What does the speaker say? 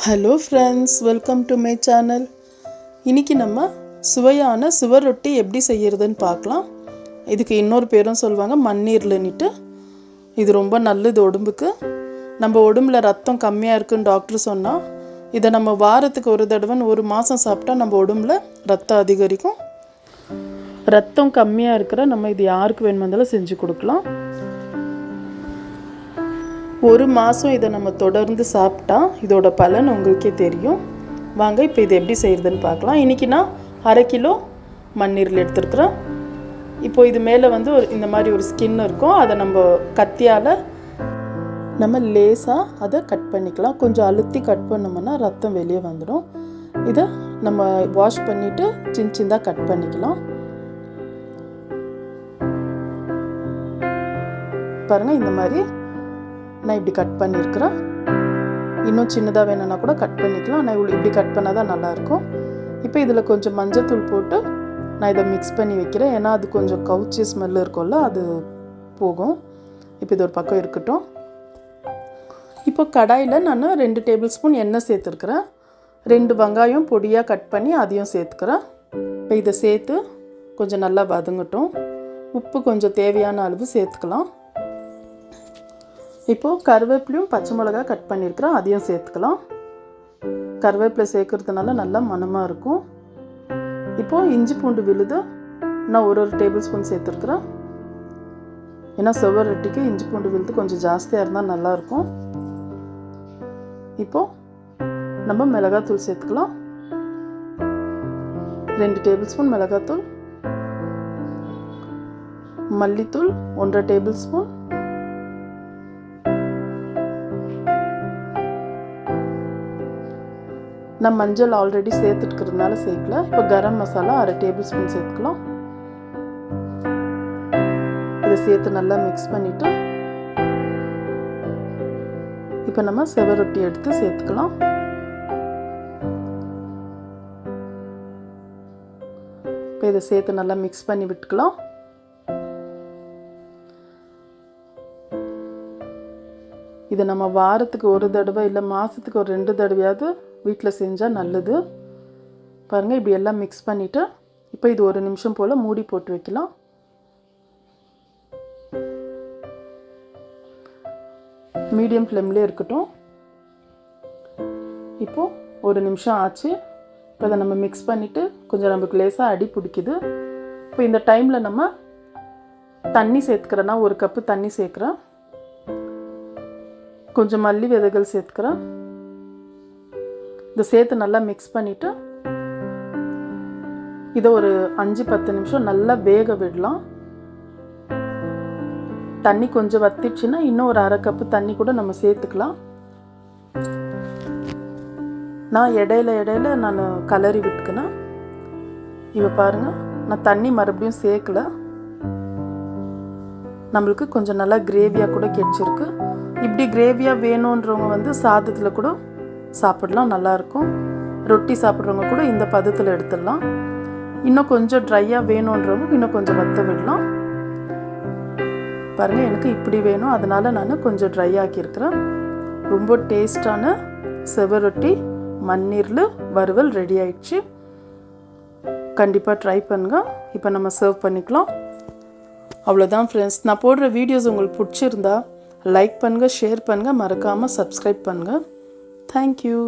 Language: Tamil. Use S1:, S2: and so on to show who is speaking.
S1: Hello friends, welcome to my channel. இன்றைக்கி நம்ம சுவையான சுவர் ரொட்டி எப்படி செய்கிறதுன்னு பார்க்கலாம். இதுக்கு இன்னொரு பேரும் சொல்லுவாங்க மண்ணீரல்னுட்டு. இது ரொம்ப நல்லது உடம்புக்கு. நம்ம உடம்புல ரத்தம் கம்மியாக இருக்குன்னு டாக்டர் சொன்னால் இதை நம்ம வாரத்துக்கு ஒரு தடவைன்னு ஒரு மாதம் சாப்பிட்டா நம்ம உடம்புல ரத்தம் அதிகரிக்கும். ரத்தம் கம்மியாக இருக்கிற நம்ம இது யாருக்கு வேணுமானாலும் செஞ்சு கொடுக்கலாம். ஒரு மாதம் இதை நம்ம தொடர்ந்து சாப்பிட்டா இதோட பலன் உங்களுக்கே தெரியும். வாங்க இப்போ இது எப்படி செய்கிறதுன்னு பார்க்கலாம். இன்றைக்கி நான் 1/2 கிலோ மண்ணீரல் எடுத்துருக்குறேன். இப்போது இது மேலே வந்து இந்த மாதிரி ஒரு ஸ்கின் இருக்கும். அதை நம்ம கத்தியால் நம்ம லேசாக அதை கட் பண்ணிக்கலாம். கொஞ்சம் அழுத்தி கட் பண்ணோம்னா ரத்தம் வெளியே வந்துடும். இதை நம்ம வாஷ் பண்ணிவிட்டு சின்னதாக கட் பண்ணிக்கலாம். பாருங்கள், இந்த மாதிரி நான் இப்படி கட் பண்ணியிருக்கிறேன். இன்னும் சின்னதாக வேணும்னா கூட கட் பண்ணிக்கலாம். நான் இப்படி கட் பண்ணால் தான் நல்லாயிருக்கும். இப்போ இதில் கொஞ்சம் மஞ்சத்தூள் போட்டு நான் இதை மிக்ஸ் பண்ணி வைக்கிறேன். ஏன்னா அது கொஞ்சம் கவுச்சி ஸ்மெல் இருக்கும்ல, அது போகும். இப்போ இது ஒரு பக்கம் இருக்கட்டும். இப்போ கடாயில் நான் 2 டேபிள் ஸ்பூன் எண்ணெய் சேர்த்துருக்குறேன். 2 வெங்காயம் பொடியாக கட் பண்ணி அதையும் சேர்த்துக்கிறேன். இப்போ இதை சேர்த்து கொஞ்சம் நல்லா வதங்கட்டும். உப்பு கொஞ்சம் தேவையான அளவு சேர்த்துக்கலாம். இப்போது கருவேப்பிலையும் பச்சை மிளகா கட் பண்ணியிருக்கிறேன், அதையும் சேர்த்துக்கலாம். கருவேப்பிலை சேர்க்கறதுனால நல்லா மணமாக இருக்கும். இப்போது இஞ்சி பூண்டு விழுது நான் ஒரு டேபிள் ஸ்பூன் சேர்த்துருக்குறேன். ஏன்னா சுவர் ரொட்டிக்கு இஞ்சி பூண்டு விழுது கொஞ்சம் ஜாஸ்தியாக இருந்தால் நல்லாயிருக்கும். இப்போது நம்ம மிளகாத்தூள் சேர்த்துக்கலாம். 2 டேபிள் ஸ்பூன் மிளகாத்தூள், மல்லித்தூள் 1/2 டேபிள் ஸ்பூன், நான் மஞ்சள் ஆல்ரெடி சேர்த்துட்டுக்கிறதுனால சேர்க்கல. இப்போ கரம் மசாலா 1/2 டேபிள் ஸ்பூன் சேர்த்துக்கலாம். இதை சேர்த்து நல்லா மிக்ஸ் பண்ணிவிட்டு இப்போ நம்ம சுவர் ரொட்டி எடுத்து சேர்த்துக்கலாம். இப்போ இதை சேர்த்து நல்லா மிக்ஸ் பண்ணி விட்டுக்கலாம். இதை நம்ம வாரத்துக்கு ஒரு தடவை இல்லை மாதத்துக்கு ஒரு 2 தடவையாவது வீட்டில் செஞ்சால் நல்லது. பாருங்கள், இப்படி எல்லாம் மிக்ஸ் பண்ணிவிட்டு இப்போ இது 1 நிமிஷம் போல் மூடி போட்டு வைக்கலாம். மீடியம் ஃப்ளேம்லேயே இருக்கட்டும். இப்போது 1 நிமிஷம் ஆச்சு. இப்போ அதை நம்ம மிக்ஸ் பண்ணிவிட்டு கொஞ்சம் நமக்கு லேசாக அடி பிடிக்குது. இப்போ இந்த டைமில் நம்ம தண்ணி சேர்த்துக்கிறேன்னா 1 கப்பு தண்ணி சேர்க்குறேன். கொஞ்சம் மல்லி விதைகள் சேர்த்துக்கிறேன். இதை சேர்த்து நல்லா மிக்ஸ் பண்ணிவிட்டு இதை ஒரு 5-10 நிமிஷம் நல்லா வேக விடலாம். தண்ணி கொஞ்சம் வத்திடுச்சுன்னா இன்னும் ஒரு 1/2 கப்பு தண்ணி கூட நம்ம சேர்த்துக்கலாம். நான் இடையில நான் கலரி விட்டுக்கினேன். இப்போ பாருங்கள், நான் தண்ணி மறுபடியும் சேர்க்கலை. நம்மளுக்கு கொஞ்சம் நல்லா கிரேவியாக கூட கிடைச்சிருக்கு. இப்படி கிரேவியாக வேணுன்றவங்க வந்து சாதத்தில் கூட சாப்பிடலாம், நல்லாயிருக்கும். ரொட்டி சாப்பிட்றவங்க கூட இந்த பதத்தில் எடுத்துடலாம். இன்னும் கொஞ்சம் ட்ரையாக வேணுன்றவங்க இன்னும் கொஞ்சம் வற்ற விடலாம். பாருங்கள், எனக்கு இப்படி வேணும், அதனால் நான் கொஞ்சம் ட்ரை ஆக்கியிருக்கிறேன். ரொம்ப டேஸ்டான சுவர் ரொட்டி மண்ணீரல் வறுவல் ரெடி ஆயிடுச்சு. கண்டிப்பாக ட்ரை பண்ணுங்கள். இப்போ நம்ம சர்வ் பண்ணிக்கலாம். அவ்வளோதான் ஃப்ரெண்ட்ஸ். நான் போடுற வீடியோஸ் உங்களுக்கு பிடிச்சிருந்தா லைக் பண்ணுங்கள், ஷேர் பண்ணுங்கள், மறக்காமல் சப்ஸ்கிரைப் பண்ணுங்கள். Thank you.